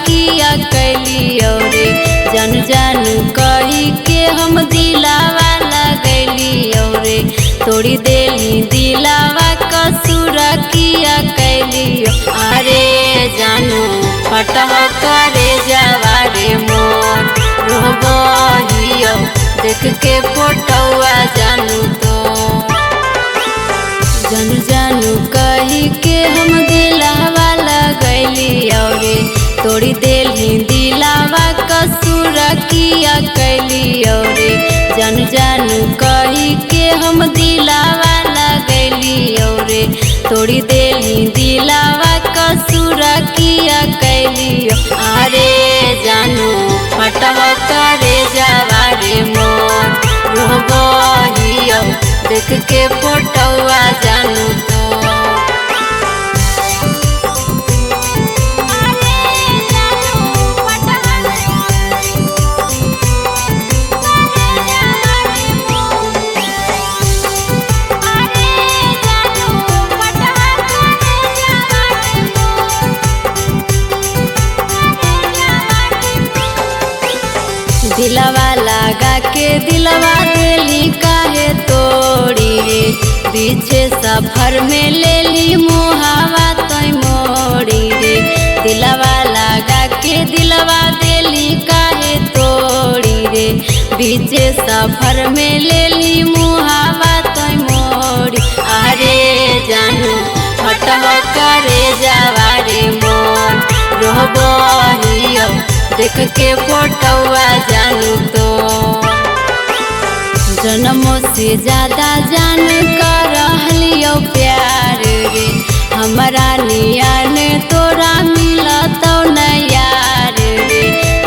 किया कैली रे। जन जन कही के हम दिलावा लगैली रे। तोड़ी देली दिलावा कसूर किया कैली। अरे जानू फटह करे जवारे मोर रोबहियो देख के फोटोआ जानू तो। जन जानू कही के हम दिलावा लगैली रे। तोड़ी देली दिलावा कसूर किया कैली रे। जन जानू कही के हम दिलावा लगैली रे। तोड़ी देली दिलावा कसूर किया कैली। अरे जानू फटह करे जवारे मोर रोबहियो देख के फोटोआ जानू तो। दिलवा लगा के दिलवा दिली काहे तोड़ी रे। पीछे सफर में ले ली मुहावा तोय मोड़ी रे। दिलवा लगा के दिलवा दिली काहे तोड़ी रे। पीछे सफर में ले ली मुहावा तोय मोड़ी। अरे जानू फटह करे जवारे मोर रोबहियो देख के फोटोआ जानू तो। जन्मों से ज्यादा जान कर रहलियो प्यार रे। हमारा नियान तोरा मिलतो न यार रे।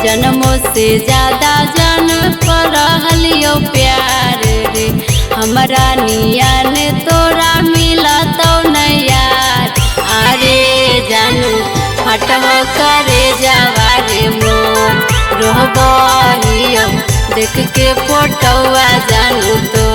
जन्मों से ज्यादा जान कर रहलियो प्यार रे। हमारा नियान तोरा मिलतो न यार। अरे जानू फटह करे जवारे मोर रोबहियो देख के फोटोआ जानू तो।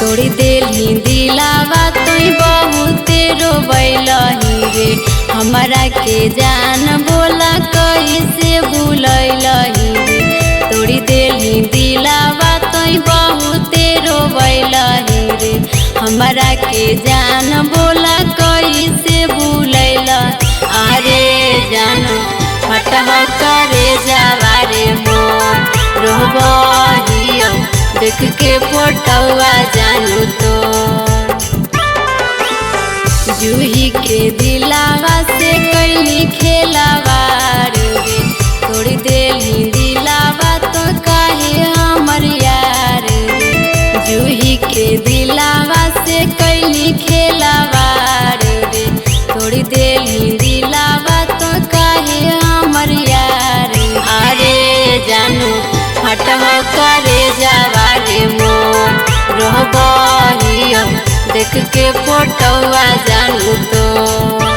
तोड़ी देली दिलावा तुई बहुते रोबैलही रे। हमरा के जान बोला कैसे भूलैलही रे। तोड़ी देली दिलावा तुई बहुते रोबैलही रे। हमरा के जान बोला कैसे भूलैला। अरे जानू फटह करे जवारे मोर रोबहियो देख के फोटोआ जानू तो। जूही के दिलावा से कैली खेलावार रे। तोड़ी देली दिलावा तो काहे हमर यार रे। जूही के दिलावा से कैली खेलावार रे। तोड़ी देली दिलावा तो काहे हमर यार। अरे जानू फटह करे जवारे मोर रोबहियो देख के फोटोआ जानू तो।